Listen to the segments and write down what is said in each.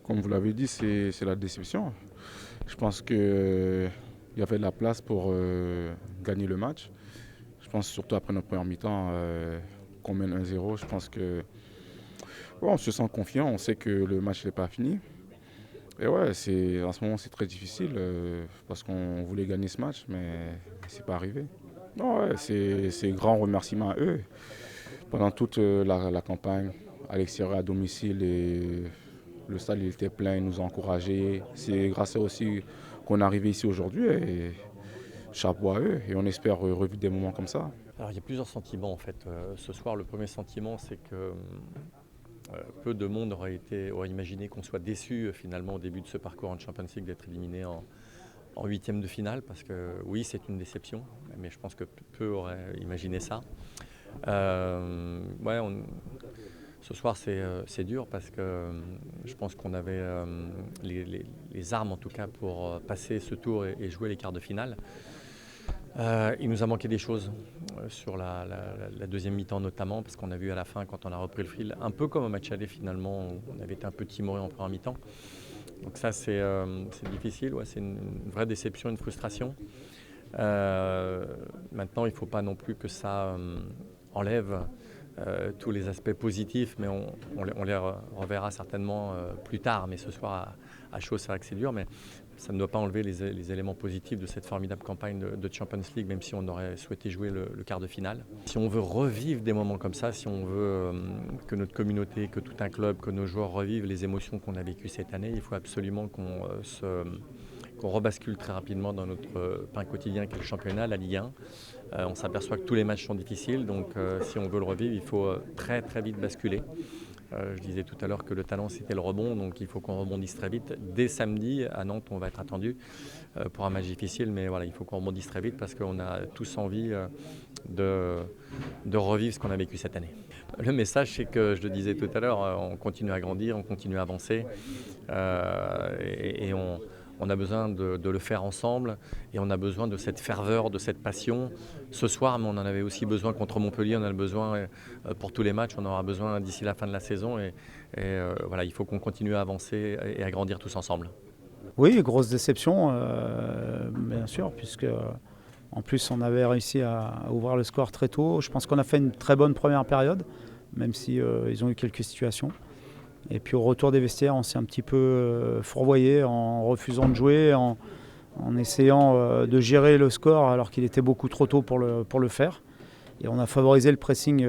Comme vous l'avez dit, c'est la déception. Je pense qu'il y avait de la place pour gagner le match. Je pense surtout après notre première mi-temps, qu'on mène 1-0. Je pense que bon, on se sent confiant, on sait que le match n'est pas fini. Et ouais, en ce moment c'est très difficile parce qu'on voulait gagner ce match, mais c'est pas arrivé. Non, ouais, c'est grand remerciement à eux. Pendant toute la campagne, à l'extérieur, à domicile, et le stade il était plein, ils nous ont encouragés. C'est grâce à eux aussi qu'on est arrivé ici aujourd'hui et chapeau à eux. Et on espère revivre des moments comme ça. Alors il y a plusieurs sentiments en fait. Ce soir, le premier sentiment, c'est que peu de monde aurait imaginé qu'on soit déçu finalement au début de ce parcours en Champions League d'être éliminé en huitième de finale, parce que oui, c'est une déception, mais je pense que peu auraient imaginé ça. Ouais, ce soir c'est dur parce que je pense qu'on avait les armes en tout cas pour passer ce tour et jouer les quarts de finale. Il nous a manqué des choses sur la deuxième mi-temps notamment, parce qu'on a vu à la fin, quand on a repris le fil, un peu comme au match aller finalement, on avait été un peu timoré en première mi-temps. Donc ça c'est difficile, ouais, c'est une vraie déception, une frustration. Maintenant il ne faut pas non plus que ça enlève tous les aspects positifs, mais on les reverra certainement plus tard. Mais ce soir à chaud, c'est vrai que c'est dur, mais ça ne doit pas enlever les éléments positifs de cette formidable campagne de Champions League, même si on aurait souhaité jouer le quart de finale. Si on veut revivre des moments comme ça, si on veut que notre communauté, que tout un club, que nos joueurs revivent les émotions qu'on a vécues cette année, il faut absolument qu'on rebascule très rapidement dans notre pain quotidien qui est le championnat, la Ligue 1. On s'aperçoit que tous les matchs sont difficiles, donc si on veut le revivre, il faut très très vite basculer. Je disais tout à l'heure que le talent c'était le rebond, donc il faut qu'on rebondisse très vite. Dès samedi à Nantes, on va être attendu pour un match difficile, mais voilà, il faut qu'on rebondisse très vite parce qu'on a tous envie de revivre ce qu'on a vécu cette année. Le message, c'est que, je le disais tout à l'heure, on continue à grandir, on continue à avancer et on a besoin de le faire ensemble et on a besoin de cette ferveur, de cette passion. Ce soir, mais on en avait aussi besoin contre Montpellier, on en a besoin pour tous les matchs, on en aura besoin d'ici la fin de la saison et voilà, il faut qu'on continue à avancer et à grandir tous ensemble. Oui, grosse déception, bien sûr, puisque en plus on avait réussi à ouvrir le score très tôt. Je pense qu'on a fait une très bonne première période, même si ils ont eu quelques situations. Et puis au retour des vestiaires, on s'est un petit peu fourvoyé en refusant de jouer, en essayant de gérer le score alors qu'il était beaucoup trop tôt pour le faire. Et on a favorisé le pressing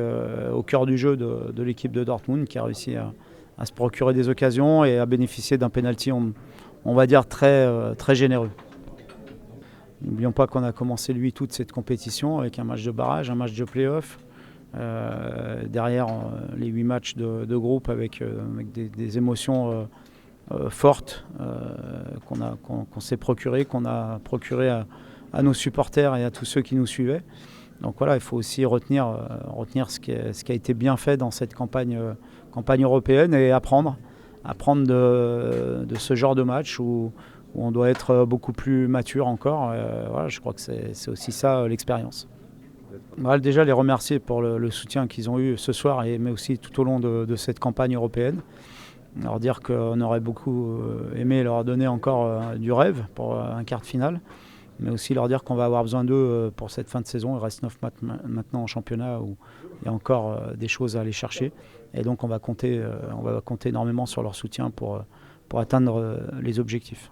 au cœur du jeu de l'équipe de Dortmund qui a réussi à se procurer des occasions et à bénéficier d'un penalty, on va dire, très généreux. N'oublions pas qu'on a commencé le 8 août cette compétition avec un match de barrage, un match de play-off. Derrière les 8 matchs de groupe avec des émotions fortes qu'on s'est procurées, qu'on a procurées à nos supporters et à tous ceux qui nous suivaient. Donc voilà, il faut aussi retenir ce qui a été bien fait dans cette campagne européenne et apprendre de ce genre de match où on doit être beaucoup plus mature encore. Voilà, je crois que c'est aussi ça l'expérience. Voilà, déjà les remercier pour le soutien qu'ils ont eu ce soir, mais aussi tout au long de cette campagne européenne. Leur dire qu'on aurait beaucoup aimé leur donner encore du rêve pour un quart de finale, mais aussi leur dire qu'on va avoir besoin d'eux pour cette fin de saison. Il reste 9 matchs maintenant en championnat où il y a encore des choses à aller chercher. Et donc on va compter énormément sur leur soutien pour atteindre les objectifs.